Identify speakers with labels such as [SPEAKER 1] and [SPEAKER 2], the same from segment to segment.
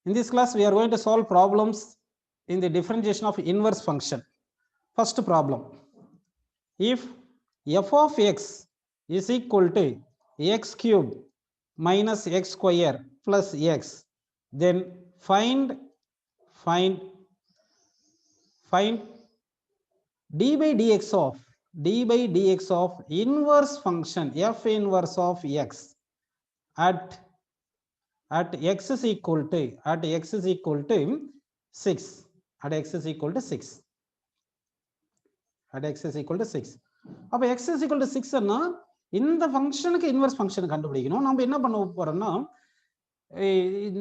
[SPEAKER 1] In this class, we are going to solve problems in the differentiation of inverse function. First problem, if f of x is equal to x cube minus x square plus x, then find d by dx of inverse function f inverse of x at x is equal to 6 at x is equal to 6 at x is equal to 6. அப்ப x is equal to 6 ன்னா இந்த ஃபங்க்ஷனுக்கு inverse function கண்டுபிடிக்கணும். நம்ம என்ன பண்ண போறோம்னா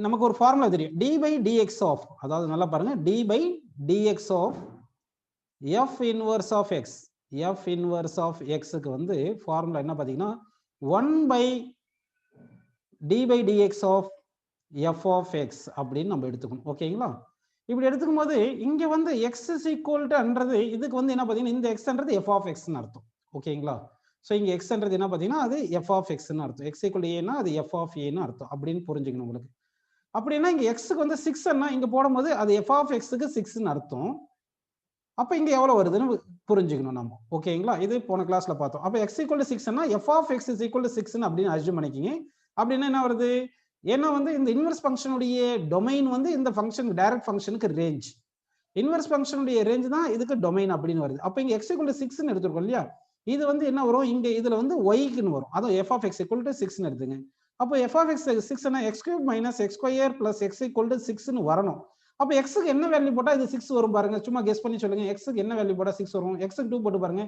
[SPEAKER 1] நமக்கு ஒரு ஃபார்முலா தெரியும், d by dx of, அதாவது நல்லா பாருங்க, d by dx of f inverse of x. f inverse of x க்கு வந்து ஃபார்முலா என்ன பாத்தீங்கன்னா 1 by d by dx of f of x அப்படின்னு நம்ம எடுத்துக்கணும். ஓகேங்களா? இப்படி எடுத்துக்கும் போது இங்க வந்து x is equal to ன்றது இதுக்கு வந்து என்ன பாத்தீங்கன்னா இந்த xன்றது f of x ன்னு அர்த்தம். ஓகேங்களா? சோ இங்க xன்றது என்ன பாத்தீங்கன்னா அது f of x ன்னு அர்த்தம். x equal to a னா அது f of a ன்னு அர்த்தம் அப்படின்னு புரிஞ்சுக்கணும் உங்களுக்கு. அப்படின்னா இங்க x க்கு வந்து 6 ன்னா இங்க போடும்போது அது f of x க்கு 6 ன்னு அர்த்தம். அப்ப இங்க எவ்வளவு வருதுன்னு புரிஞ்சுக்கணும் நம்ம. ஓகேங்களா? இது போன கிளாஸ்ல பார்த்தோம். அப்ப x equal to 6 ன்னா f of x is equal to 6 ன்னு அப்படின்னு அஸ்யூம் பண்ணிக்கிங்க. அப்படின்னா என்ன வருது? ஏன்னா வந்து இந்த இன்வெர்ஸ் ஃபங்க்ஷனுடைய டொமைன் வந்து இந்த ஃபங்க்ஷன் டைரக்ட் ஃபங்க்ஷனுக்கு ரேஞ்ச், இன்வெர்ஸ் ஃபங்க்ஷனுடைய ரேஞ்ச் தான் இதுக்கு டொமைன் அப்படின்னு வருது. அப்ப இங்க x equal to 6 ன்னு எடுத்துக்கோம் இல்லையா, இது வந்து என்ன வரும், இங்க இதுல வந்து y க்குன்னு வரும், அதான் f of x equal to 6 ன்னு எடுத்துங்க. அப்போ f of x 6 ன்னா x cube minus x square plus x equal to 6 ன்னு வரணும். அப்ப x க்கு என்ன வேல்யூ போட்டா இது 6 வரும் பாருங்க, சும்மா கெஸ் பண்ணி சொல்லுங்க. x க்கு என்ன வேல்யூ போட்டா 6 வரும்? x க்கு 2 போட்டு பாருங்க,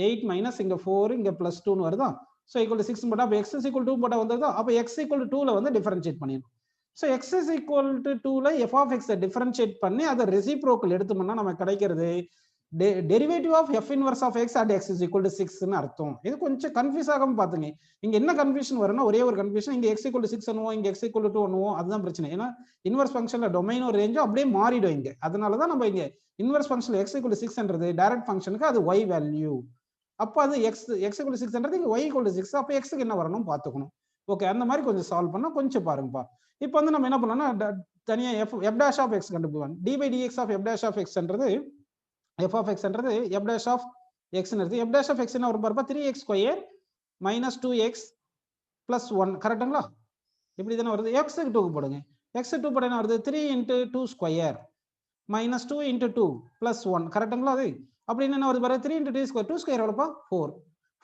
[SPEAKER 1] 8 minus இங்க 4 இங்க plus 2 ன்னு வருதா. சோ equal to 6 போட்டா அப்ப x is equal to 2 போட்டா வந்ததா. அப்ப x equal to 2 ல வந்து டிஃபரன்ஷியேட் பண்ணிடணும். So x is equal to 2 ல f of x டிஃபரன்ஷியேட் பண்ணி அதை ரெசிப்ரோக்கல் எடுத்தோம்னா நமக்கு கிடைக்கிறது derivative of f inverse of x at x is equal to 6 ன்னு அர்த்தம். இது கொஞ்சம் கன்ஃபியூஸ் ஆகாம பாத்துங்க. இங்க என்ன கன்ஃபியூஷன் வரும்னா ஒரே ஒரு கன்ஃபியூஷன், இங்க x equal to 6 பண்ணுவோம், இங்க x equal to 2 பண்ணுவோம், அதுதான் பிரச்சனை. ஏன்னா இன்வெர்ஸ் ஃபங்க்ஷன்ல டொமைனும் ரேஞ்சும் அப்படியே மாறிடும் இங்க. அதனால தான் நம்ம இங்க இன்வெர்ஸ் ஃபங்க்ஷன்ல x equal to 6 ன்றது டைரக்ட் ஃபங்க்ஷனுக்கு அது y வேல்யூ. அப்ப அது x equal to 6 ன்றது இங்க y equal to 6. அப்ப x க்கு என்ன வரணும் பாத்துக்கணும். ஓகே, அந்த மாதிரி கொஞ்சம் சால்வ் பண்ணா கொஞ்சம் பாருங்கப்பா. இப்போ வந்து நம்ம என்ன பண்ணோம்னா தனியா f dash of x கண்டுபிடிப்போம். d by dx of f dash of x ன்றது f of x ன்றது f dash of x ன்றது f dash of x என்ன வரும் பாருங்க, 3x square minus 2x plus 1. கரெக்ட்டுங்களா? இப்படி தானே வருது. x க்கு 2 போடுங்க, x க்கு 2 போட்டா என்ன வருது, 3 into 2 square minus 2 into 2 plus 1. கரெக்ட்டுங்களா? அது அப்படின்னு என்ன வருது பாருங்க, 3 into 2 square, 2 square எவ்வளவுப்பா 4,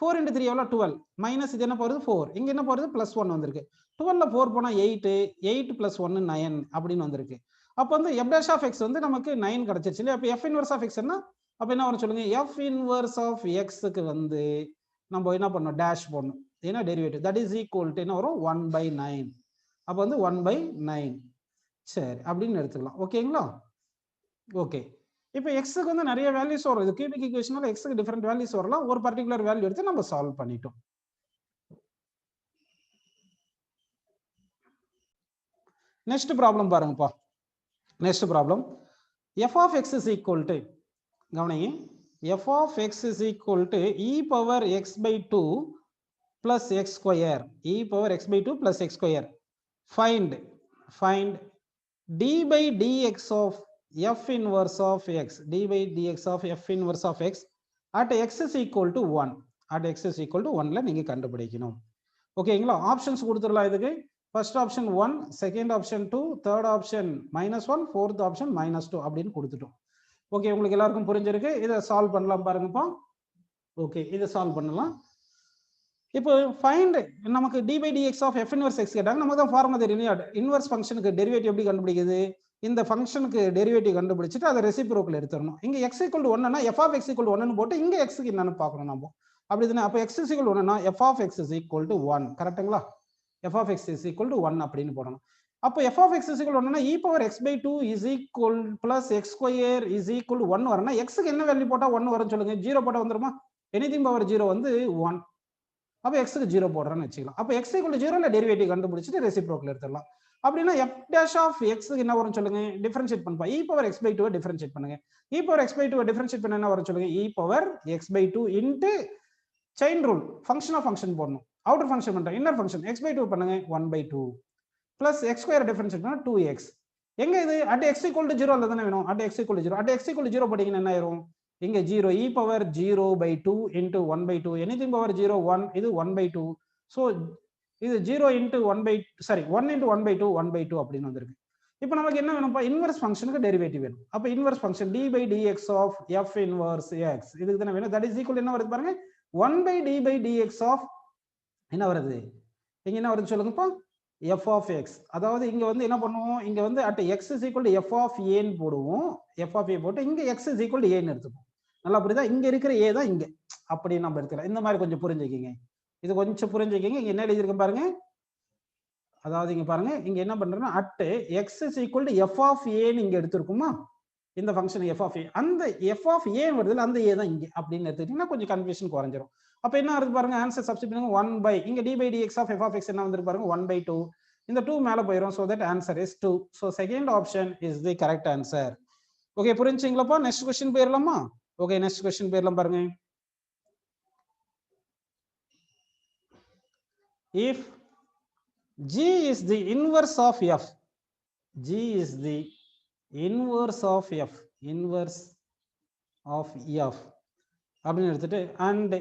[SPEAKER 1] 4 into 3 எவ்வளவு 12, மைனஸ் இது என்ன போறது 4, இங்க என்ன போறது plus 1 வந்திருக்கு. 12 ல 4 போனா 8, 8 plus 1 9 அப்படின்னு வந்திருக்கு. அப்ப வந்து f dash of x வந்து நமக்கு 9 கிடைச்சிருச்சு இல்லையா. அப்ப f inverse of x என்ன, அப்ப என்ன வரும் சொல்லுங்க, f inverse of x க்கு வந்து நம்ம என்ன பண்ணணும், டேஷ் போடணும். ஏன்னா derivative that is equal to என்ன வரும் 1 by 9. அப்ப வந்து 1 by 9. சரி அப்படின்னு எடுத்துக்கலாம். ஓகேங்களா? ஓகே, இப்போ x க்கு வந்து நிறைய வேல்யூஸ் வரும். இது கியூபிக் ஈக்குவேஷனால x க்கு டிஃபரெண்ட் வேல்யூஸ் வரலாம். ஒரு பர்టిక్యులர் வேல்யூ எடுத்து நம்ம சால்வ் பண்ணிட்டோம். நெக்ஸ்ட் ப்ராப்ளம் பாருங்கப்பா. Next problem, f of x is equal to, கவனிங்க, f of x is equal to e power x by 2 plus x square, e power x by 2 plus x square. Find d by dx of f inverse of x, d by dx of f inverse of x at x is equal to 1. at x is equal to 1 ல நீங்க கண்டுபிடிக்கணும். ஓகேங்களா? Options கொடுத்துடலாம் இதுக்கு. First option 1, second option 2, third option -1, fourth option -2 அப்படின்னு கொடுத்துட்டோம். Okay, உங்களுக்கு எல்லாருக்கும் புரிஞ்சிருக்கு. இதை சால்வ் பண்ணலாம் பாருங்கப்பா. ஓகே, இதை சால்வ் பண்ணலாம். இப்போ ஃபைண்ட் நமக்கு d by dx of f inverse x கேட்டாங்க. நமக்கு தான் ஃபார்முலா தெரியும். இன்வெர்ஸ் ஃபங்க்ஷனுக்கு டெரிவேட்டிவ் எப்படி கண்டுபிடிக்குது, இந்த ஃபங்க்ஷனுக்கு டெரிவேட்டிவ் கண்டுபிடிச்சிட்டு அதை ரெசிப்ரோக்கல் எடுத்துறணும். இங்க x equal to 1 னா f of x equal to 1 ன்னு போட்டு இங்க x க்கு என்னன்னு பார்க்கணும் நம்ம. அப்படிதானே? அப்ப x is equal to 1 னா f of x is equal to 1. கரெக்ட்டுங்களா? f of x is equal to 1 அப்படின்னு போடணும். அப்ப f of x is equal to 1 னா e power x by 2 is equal plus x square is equal to 1 வரணும். x க்கு என்ன value போட்டா 1 வரும் சொல்லுங்க? 0 போட்டா வந்துருமா? எனிதிங் பவர் 0 வந்து 1. அப்ப x க்கு 0 போடுறேன்னு வச்சுக்கலாம். அப்ப x equal to 0 ல டெரிவேட்டிவ் கண்டுபிடிச்சிட்டு ரெசிப்ரோக்கல் எடுத்துடலாம். அப்படின்னா f dash of x க்கு என்ன வரும் சொல்லுங்க? டிஃபரன்ஷியேட் பண்ணுப்பா. e power x by 2 differentiate பண்ணுங்க. e power x by 2 differentiate பண்ணா என்ன வரும் சொல்லுங்க? e power x by 2 into chain rule, function of function போடணும். outer function பண்றேன், inner function x by 2 பண்ணுங்க 1 by 2 plus x square differentiate பண்ணா 2x. எங்க இது at x equal to 0 தானே வேணும். at x equal to 0 at x equal to 0 போட்டீங்கன்னா என்ன ஆயிரும்? இங்க 0 e power 0/2 into 1/2 anything power 0 1 இது 1/2. so இது 0 into 1 into 1/2 1/2 அப்படின்னு வந்திருக்கு. இப்போ நமக்கு என்ன வேணும்ப்பா? இன்வெர்ஸ் ஃபங்க்ஷனுக்கு டெரிவேட்டிவ் வேணும். அப்ப inverse function d/dx of f inverse x இதுக்கு தானே வேணும். தட் இஸ் ஈக்குவல் என்ன வருது பாருங்க 1/d/dx of என்ன வருது? இங்க என்ன வருது சொல்லுங்கப்பா? f of x. அதாவது இங்க வந்து என்ன பண்ணுவோம்? இங்க வந்து at x is equal to f of a ன்னு போடுவோம். f of a போட்டு இங்க x is equal to a ன்னு எடுத்துப்போம். நல்லா புரியுதா? இங்க இருக்கிற a தான் இங்க அப்படி நம்ம எடுத்துக்கலாம். இந்த மாதிரி கொஞ்சம் புரிஞ்சுக்கிங்க. இது கொஞ்சம் புரிஞ்சுக்கிங்க. இங்க என்ன எழுதியிருக்கேன் பாருங்க. அதாவது இங்க பாருங்க இங்க என்ன பண்றேன்னா at x is equal to f of a ன்னு இங்க எடுத்துருக்குமா? இந்த ஃபங்க்ஷன் f of a அந்த f of a வருதுல அந்த a தான் இங்க அப்படின்னு எடுத்துக்கிட்டீங்கன்னா கொஞ்சம் கன்ஃபியூஷன் குறைஞ்சிரும். அப்ப என்ன இருக்கு பாருங்க ஆன்சர் சப்ஸ்டிட்யூட் பண்ணுங்க 1 by இங்க d/dx of f of x என்ன வந்திருக்கு பாருங்க 1/2 இந்த 2 மேல போயிடும். so that answer is 2. so second option is the correct answer. Okay புரிஞ்சுங்களா? நெக்ஸ்ட் क्वेश्चन போயிரலாமா? ஓகே நெக்ஸ்ட் क्वेश्चन போயிரலாம் பாருங்க. if g is the inverse of f g is the inverse of f அப்படின்னு எடுத்துட்டு and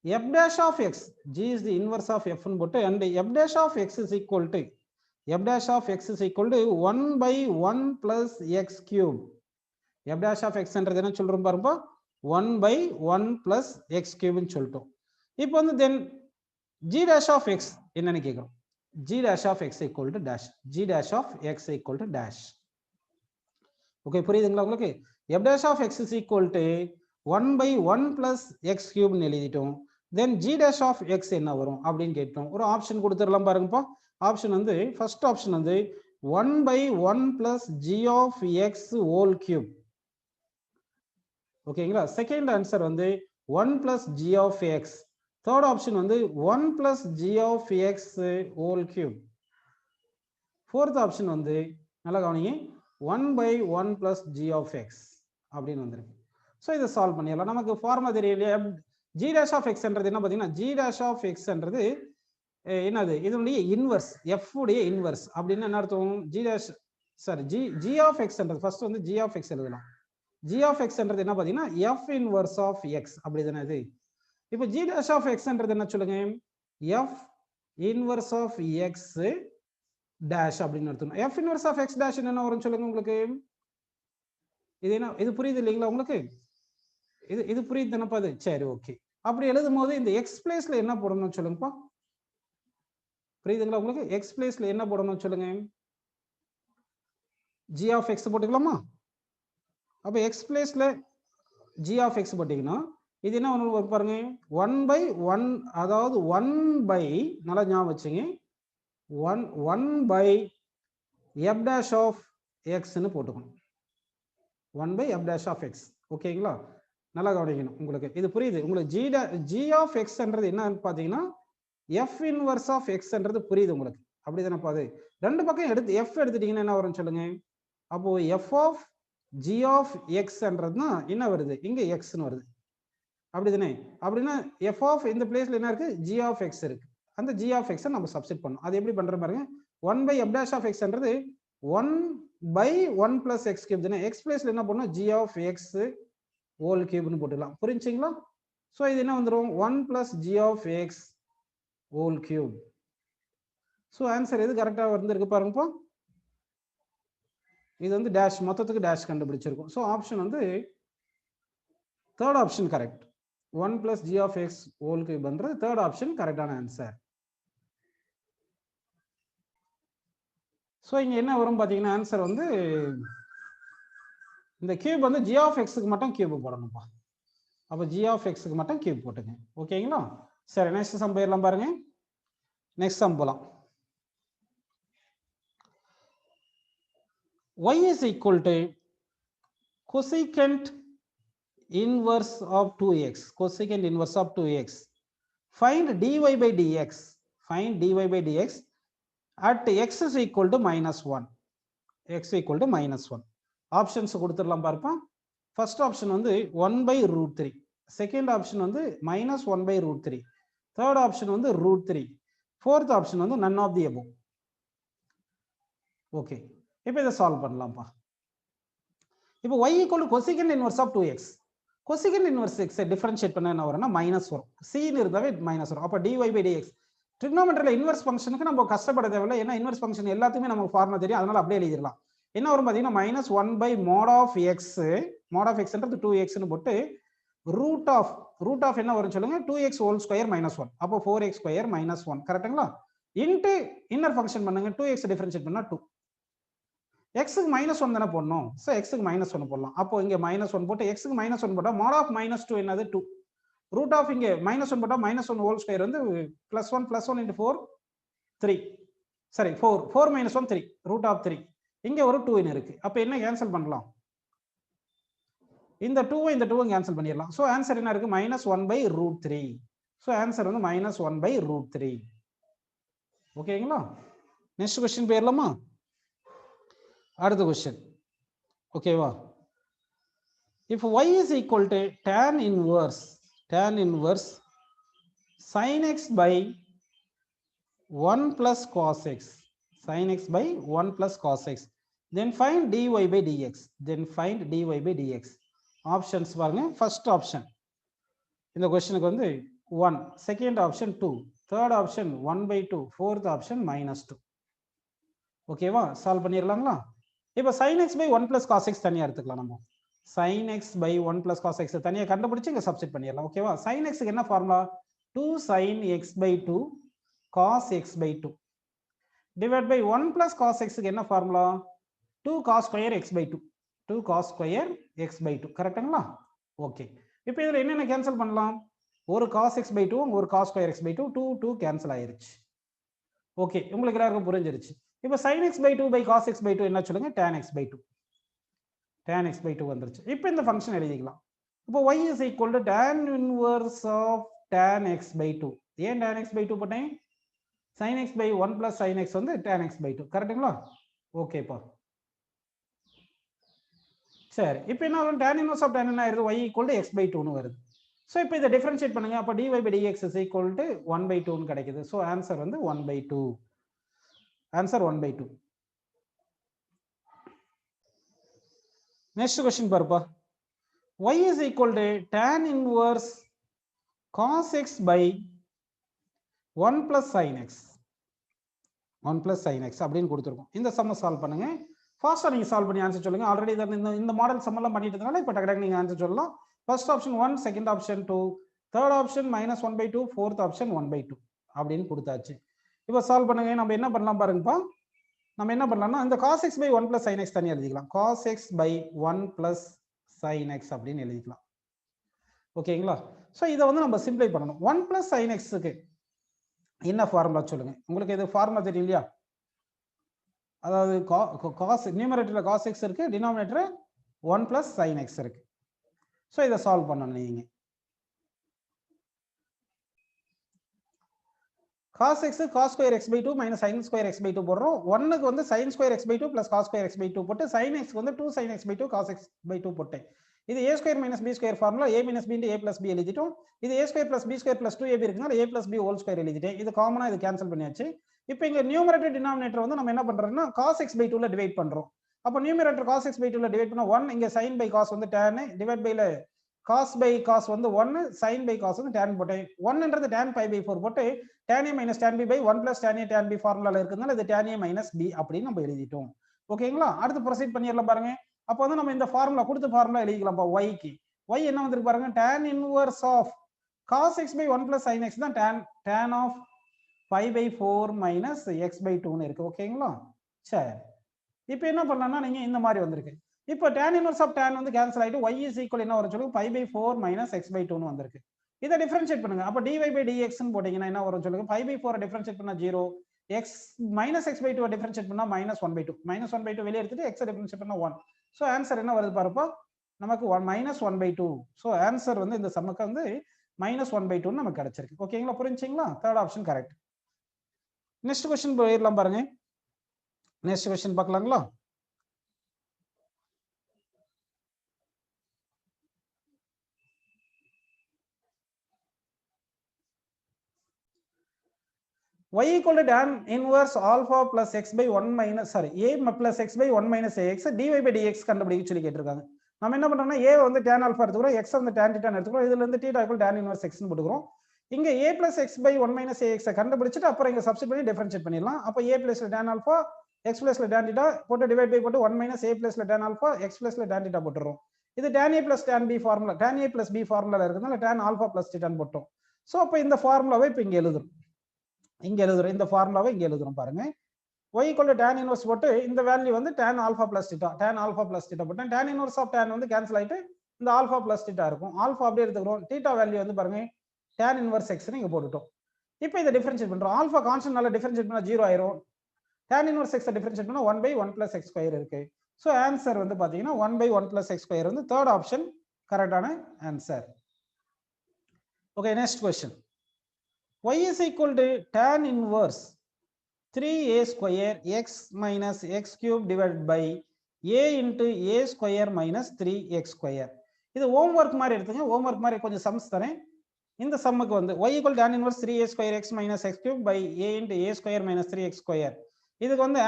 [SPEAKER 1] f dash of x g is the inverse of f ன்னு போட்டு and f dash of x is equal to 1/1 plus x cube. f dash of x என்றது என்ன சொல்றோம் பாருங்க 1/1 plus x cube ன்னு சொல்லிட்டோம். இப்போ வந்து then g dash of x என்னன்னு கேக்குறோம். g dash of x equal to dash g dash of x equal to dash. Okay புரியுதுங்களா உங்களுக்கு? f dash of x is equal to 1/1 plus x cube ன்னு எழுதிட்டோம். then g dash of x என்ன வரும் அப்படின்னு கேட்டோம். ஒரு ஆப்ஷன் கொடுத்துடலாம் பாருங்கப்பா. ஆப்ஷன் வந்து ஃபர்ஸ்ட் ஆப்ஷன் வந்து 1/1 plus g of x whole cube. ஓகேங்களா? செகண்ட் ஆன்சர் வந்து 1 plus g of x. Third option வந்து 1 plus g of x whole cube. Fourth option வந்து நல்லா கவனிங்க 1/1 plus g of x அப்படின்னு வந்திருக்கு. ஸோ இதை சால்வ் பண்ணிடலாம். நமக்கு ஃபார்முலா தெரியலையே. g dash of x என்றது என்ன பார்த்தீங்கன்னா g dash of x என்றது என்னது? இதனுடைய இன்வர்ஸ் f உடைய இன்வர்ஸ் அப்படின்னு என்ன அர்த்தம்? g dash sorry g of x என்றது ஃபர்ஸ்ட் வந்து g of x எழுதலாம். g of x என்றது என்ன பார்த்தீங்கன்னா f inverse of x அப்படிதானே இது. இப்போ g dash of x என்றது என்ன சொல்லுங்க? f inverse of x dash அப்படின்னு அர்த்தம். f inverse of x dash என்ன வரும் சொல்லுங்க உங்களுக்கு? இது என்ன? இது புரியுது இல்லைங்களா உங்களுக்கு? இது புரியுது தானப்பா? அது சரி ஓகே. அப்படி எழுதும் போது இந்த x பிளேஸ்ல என்ன போடணும் சொல்லுங்கப்பா? புரியுதுங்களா உங்களுக்கு? x பிளேஸ்ல என்ன போடணும் சொல்லுங்க? g of x போட்டுக்கலாமா? அப்ப x பிளேஸ்ல g of x போட்டீங்கன்னா இது என்ன வரும் பாருங்க 1/1 அதாவது 1 by நல்லா ஞாபகம் வச்சுங்க 1 by f dash of x ன்னு போட்டுக்கணும். 1 by f dash of x. ஓகேங்களா? நல்லா கவனிக்கணும். உங்களுக்கு இது புரியுது? உங்களுக்கு g of x என்றது என்னன்னு பாத்தீங்கன்னா f inverse of x என்றது புரியுது உங்களுக்கு? அப்படிதானே பாது? ரெண்டு பக்கம் எடுத்து f எடுத்துட்டீங்கன்னா என்ன வரும் சொல்லுங்க? அப்போ f of g of x என்றதுனா என்ன வருது? இங்க x ன்னு வருது. அப்படிதானே? அப்படின்னா f of இந்த பிளேஸ்ல என்ன இருக்கு? g of x இருக்கு. அந்த g of x நம்ம சப்ஸ்டிட் பண்ணனும். அது எப்படி பண்ற பாருங்க. 1 by f dash of x என்றது 1/1 plus x cube தானே. x பிளேஸ்ல என்ன பண்ணனும்? g of x whole cube ன்னு போட்டுடலாம். புரிஞ்சுங்களா? சோ இது என்ன வந்துரும்? 1 plus g of x whole cube. So answer எது கரெக்ட்டா வந்திருக்கு பாருங்கப்பா. இது வந்து டேஷ் மொத்தத்துக்கு டேஷ் கண்டுபிடிச்சிருக்கும். சோ ஆப்ஷன் வந்து third option correct. 1 plus g of x whole cube பண்றது தேர்ட் ஆப்ஷன் கரெக்டான ஆன்சர். சோ இங்க என்ன வரும் பாத்தீங்கன்னா ஆன்சர் வந்து இந்த கியூப் வந்து g of x க்கு மட்டும் கியூப் போடணும்ப்பா. அப்ப g of x க்கு மட்டும் கியூப் போட்டுங்க. ஓகேங்களா? சரி நெக்ஸ்ட் சம் போயிரலாம் பாருங்க. நெக்ஸ்ட் சம் போலாம். y is equal to cosecant inverse of 2x. Cosecant inverse of 2x. Find dy by dx. Find dy by dx at x is equal to -1. x equal to -1. Options கொடுத்துடலாம் பாருப்பா. First option வந்து 1/√3. Second option வந்து -1/√3. Third option வந்து √3. Fourth option வந்து none of the above. Okay. இப்போ இதை solve பண்ணலாம்ப்பா. இப்போ y equal to cosecant inverse of 2x. cosecant inverse x differentiate பண்ண என்ன வரும்னா மைனஸ் வரும். c ன்னு இருந்தாவே மைனஸ் வரும். அப்போ dy by dx ட்ரிக்னோமெட்ரியில இன்வெர்ஸ் ஃபங்க்ஷனுக்கு நம்ம கஷ்டப்பட தேவையில்லை. ஏன்னா இன்வெர்ஸ் ஃபங்க்ஷன் எல்லாத்துக்குமே நமக்கு ஃபார்முலா தெரியும். அதனால அப்படியே எழுதிடலாம். என்ன வரும் பார்த்தீங்கன்னா மைனஸ் 1 பை மோட் ஆஃப் எக்ஸ்ன்றது 2xன்னு போட்டு ரூட் ஆஃப் என்ன வரும் சொல்லுங்க 2x ஹோல் ஸ்கொயர் மைனஸ் 1. அப்போ 4x ஸ்கொயர் மைனஸ் 1 கரெக்டுங்களா? இன்ட்டு இன்னர் ஃபங்க்ஷன் பண்ணுங்க 2x டிஃபரன்ஷியேட் பண்ணா 2. எக்ஸுக்கு மைனஸ் 1 தானே போடணும். ஸோ எக்ஸுக்கு மைனஸ் 1 போடலாம். அப்போ இங்கே மைனஸ் 1 போட்டு எக்ஸுக்கு மைனஸ் 1 போட்டால் மோட் ஆஃப் மைனஸ் 2 என்னது 2. ரூட் ஆஃப் இங்கே மைனஸ் 1 போட்டால் மைனஸ் 1 ஹோல் ஸ்கொயர் வந்து +1 +1 இன்ட்டு 4 3. சரி 4 மைனஸ் 1 3 ரூட் ஆஃப் 3. இங்கே ஒரு 2 இருக்கு. அப்போ என்ன கேன்சல் பண்ணலாம்? இந்த 2 இந்த 2 கேன்சல் பண்ணிடலாம். ஸோ ஆன்சர் என்ன இருக்கு -1/√3. ஸோ ஆன்சர் வந்து -1/√3. ஓகேங்களா? நெக்ஸ்ட் கொஸ்டின் போயிடலாமா? அடுத்த கொஸ்டின் ஓகேவா? if y is equal to tan inverse sin x by 1 plus cos x, sin x by 1 plus cos x, then find dy by dx. Options பாருங்க. First option இந்த கொஸ்டினுக்கு வந்து 1, second option 2, third option 1/2, fourth option -2. ஓகேவா? Solve பண்ணிடலாங்களா? இப்போ sin x by 1 plus cos x தனியாக எடுத்துக்கலாம். நம்ம sin x by 1 plus cos x தனியாக கண்டுபிடிச்சு இங்கே சப்ஸ்டிட் பண்ணிடலாம். ஓகேவா? sin x க்கு என்ன formula? 2 sin x by 2 cos x by 2 divide by 1 plus cos x க்கு என்ன formula? 2 cos square x by 2. 2 cos square x by 2 கரெக்ட்டுங்களா? ஓகே. இப்போ இதில் என்னென்ன கேன்சல் பண்ணலாம்? ஒரு cos x by 2 ஒரு cos square x by 2 2 cancel ஆயிருச்சு. ஓகே, உங்களுக்கு எல்லாருக்கும் புரிஞ்சிருச்சு. இப்போ sin x by 2 by cos x by 2 என்ன சொல்லுங்க? tan x by 2. tan x by 2 வந்துருச்சு. இப்போ இந்த ஃபங்க்ஷன் எழுதிக்கலாம். இப்போ y is equal to tan inverse of tan x by 2. ஏன் tan x by 2 போட்டேன்? sin x by 1 plus sin x வந்து tan x by 2 கரெக்ட்டுங்களா? ஓகேப்பா. சரி, இப்போ என்ன வரும்? tan inverse of tan என்ன ஆயிருது? y equal to x by 2 னு வருது. ஸோ இப்போ இதை டிஃபரன்ஷியேட் பண்ணுங்க. அப்போ dy by dx is equal to 1/2 னு கிடைக்குது. ஸோ ஆன்சர் வந்து 1/2. ஆன்சர் 1/2. நெக்ஸ்ட் கொஸ்டின் பாருப்பா. y is equal to tan inverse cos x by 1 plus sin x. 1 plus sin x அப்படின்னு கொடுத்துருக்கோம். இந்த சம்ம சால்வ் பண்ணுங்க. ஃபாஸ்ட்டாக நீங்கள் சால்வ் பண்ணி ஆன்சர் சொல்லுங்க. ஆல்ரெடி இந்த மாடல் சம்மெல்லாம் பண்ணிட்டு இருந்தாலும் இப்போ டக்கு நீங்கள் ஆன்சர் சொல்லலாம். First option 1, second option 2, third option -1/2, fourth option 1/2 அப்படின்னு கொடுத்தாச்சு. இப்போ சால்வ் பண்ணுங்க. நம்ம என்ன பண்ணலாம் பாருங்கப்பா. நம்ம என்ன பண்ணலாம்னா இந்த cos x by 1 plus sin x தனியாக எழுதிக்கலாம். cos x by 1 plus sin x அப்படின்னு எழுதிக்கலாம். ஓகேங்களா? ஸோ இதை வந்து நம்ம சிம்பிளை பண்ணணும். 1 plus sin x-க்கு என்ன ஃபார்முலா சொல்லுங்க? உங்களுக்கு இது ஃபார்முலா தெரியும் இல்லையா? அதாவது நியூமரேட்டர்ல cos x இருக்கு, டினாமினேட்டர் 1 plus sin x இருக்கு. ஸோ இதை சால்வ் பண்ணணும். நீங்க cos x cos square x by 2 minus sin square x by 2 போடுறோம். 1க்கு வந்து sin square x by 2 plus cos square x by 2 போட்டு sin x வந்து 2 sin x by 2 cos x by 2 போட்டேன். இது a square minus b square formula. a minus b into a plus b எழுதிட்டோம். இது a square plus b square plus 2ab இருக்குனால a plus b whole square எழுதிட்டேன். இது காமனா இது cancel பண்ணியாச்சு. இப்போ இங்க நியூமரேட்டர் டினாமினேட்டர் வந்து நம்ம என்ன பண்றோம்னா cos x by 2 ல டிவைட் பண்றோம். அப்போ நியூமரேட்டர் cos x by 2 ல டிவைட் பண்ணா 1, இங்க sin by cos வந்து tan, டிவைட் பைல cos by cos வந்து 1, sin by cos வந்து tan போட்டேன். 1ன்றது tan pi by 4 போட்டு tan a minus tan b by 1 plus tan a tan b ஃபார்முலால இருக்குனால இது tan a minus b அப்படின்னு நம்ம எழுதிட்டோம். ஓகேங்களா? அடுத்து ப்ரோசீட் பண்ணிரலாம் பாருங்க. அப்போ வந்து நம்ம இந்த ஃபார்முலா கொடுத்த ஃபார்முலா எழுதிக்கலாம். y க்கு y என்ன வந்திருக்கு பாருங்க. tan inverse of cos x by 1 plus sin x தான் tan of pi by 4 minus x by 2 னு இருக்கு. ஓகேங்களா? சரி, இப்போ என்ன பண்ணலாம்னா நீங்க இந்த மாதிரி வந்திருக்கு. இப்போ tan inverse of tan வந்து கேன்சல் ஆயிட்டு y is equal என்ன வரும் சொல்லுங்க? pi by 4 minus x by 2 னு வந்திருக்கு. இதை டிஃபரன்ஷியேட் பண்ணுங்க. அப்போ dy by dx னு போட்டீங்கன்னா என்ன வரும் சொல்லுங்க? pi by 4 டிஃபரன்ஷியேட் பண்ணா 0, x minus x by 2 differentiate பண்ணா -1/2, -1/2 வெளிய எடுத்துட்டு x டிஃபரன்ஷியேட் பண்ணா 1. சோ ஆன்சர் என்ன வருது பாருப்பா? நமக்கு -1/2. சோ ஆன்சர் வந்து இந்த சம்முக்கு வந்து -1/2 னு நமக்கு கிடைச்சிருக்கு. ஓகேங்களா? புரிஞ்சுங்களா? Third option correct. Next question போயிரலாம் பாருங்க. நெக்ஸ்ட் क्वेश्चन பார்க்கலாங்களா? y equal to tan inverse alpha plus x by 1 minus sorry a plus x by 1 minus ax dy by dx கண்டுபிடிக்க சொல்லி கேட்டிருக்காங்க. நம்ம என்ன பண்றோம்னா a வந்து tan alpha எடுத்துக்கிறோம், x வந்து tan theta எடுத்துக்கிறோம், இதுல இருந்து theta equal tan inverse x னு போட்டுக்கிறோம். இங்க a plus x by 1 minus ax கண்டுபிடிச்சிட்டு அப்புறம் இங்க சப்ஸ்டிட்யூட் பண்ணி டிஃபரன்ஷியேட் பண்ணிடலாம். அப்ப a plus tan alpha x plus tan theta போட்டு டிவைட் பை போட்டு 1 minus a plus tan alpha x plus tan theta போட்டுறோம். இது tan a plus tan b formula, tan a plus b ஃபார்முலால இருக்குனால tan alpha plus theta னு போட்டோம். So அப்ப இந்த ஃபார்முலாவை இப்ப இங்க எழுதுறோம். இந்த ஃபார்முலாவை இங்க எழுதுறோம் பாருங்க. y equal to tan inverse போட்டு இந்த வேல்யூ வந்து tan alpha plus theta, tan alpha plus theta போட்டேன். tan inverse of tan வந்து கேன்சல் ஆயிட்டு இந்த alpha plus theta இருக்கும். alpha அப்படியே எடுத்துக்கிறோம். theta வேல்யூ வந்து பாருங்க tan inverse x னு இங்க போட்டுட்டோம். இப்போ இத டிஃபரன்ஷியேட் பண்றோம். alpha கான்ஸ்டன்ட்னால டிஃபரன்ஷியேட் பண்ணா 0 ஆயிரும். tan inverse x டிஃபரன்ஷியேட் பண்ணா 1 by 1 plus x square இருக்கு. சோ ஆன்சர் வந்து பாத்தீங்கன்னா 1 by 1 plus x square வந்து third ஆப்ஷன் கரெக்டான answer. Okay, next question. y is equal to tan inverse 3a square x minus x cube divided by a into a square minus 3x square. இது homework மாதிரி எடுத்துங்க. Homework மாதிரி கொஞ்சம் sums தரேன். இந்த சம்முக்கு வந்து y equal to tan inverse 3a square x minus x cube by a into a square minus 3x square. இதுக்கு வந்து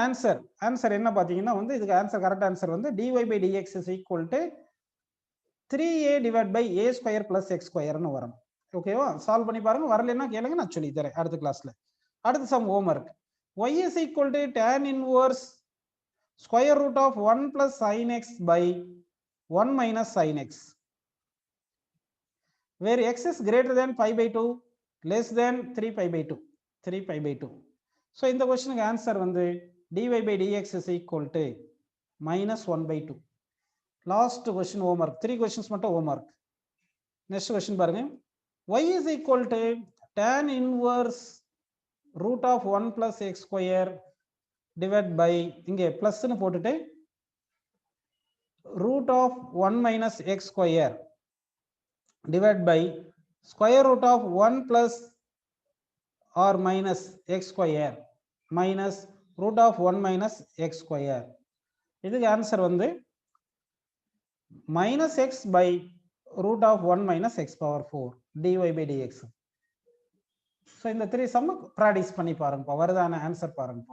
[SPEAKER 1] ஆன்சர் என்ன பாத்தீங்கன்னா வந்து இதுக்கு ஆன்சர் கரெக்ட் ஆன்சர் வந்து dy by dx is equal to 3a divided by a square plus x square னு வரும். ஓகேவா? சால்வ் பண்ணி பாருங்க. வரலன்னா கேளுங்க, நான் சொல்லி தரேன் அடுத்த கிளாஸ்ல. அடுத்த sum homework. y is equal to tan inverse square root of 1 plus sin x by 1 minus sin x, where x is greater than pi by 2 less than 3 pi by 2. So இந்த क्वेश्चனுக்கு ஆன்சர் வந்து dy by dx is equal to minus 1 by 2. Last question homework. 3 questions மட்டும் homework. Next question பாருங்க. y is equal to tan inverse root of 1 plus x square divided by இங்கே plus னு போட்டுட்டு root of 1 minus x square divided by square root of 1 plus or minus x square minus root of 1 minus x square. இதுக்கு answer வந்து minus x by root of 1 minus x power 4 dy by dx. So இந்த 3 some practice பண்ணி பாருங்க. வருதான answer பாருங்க.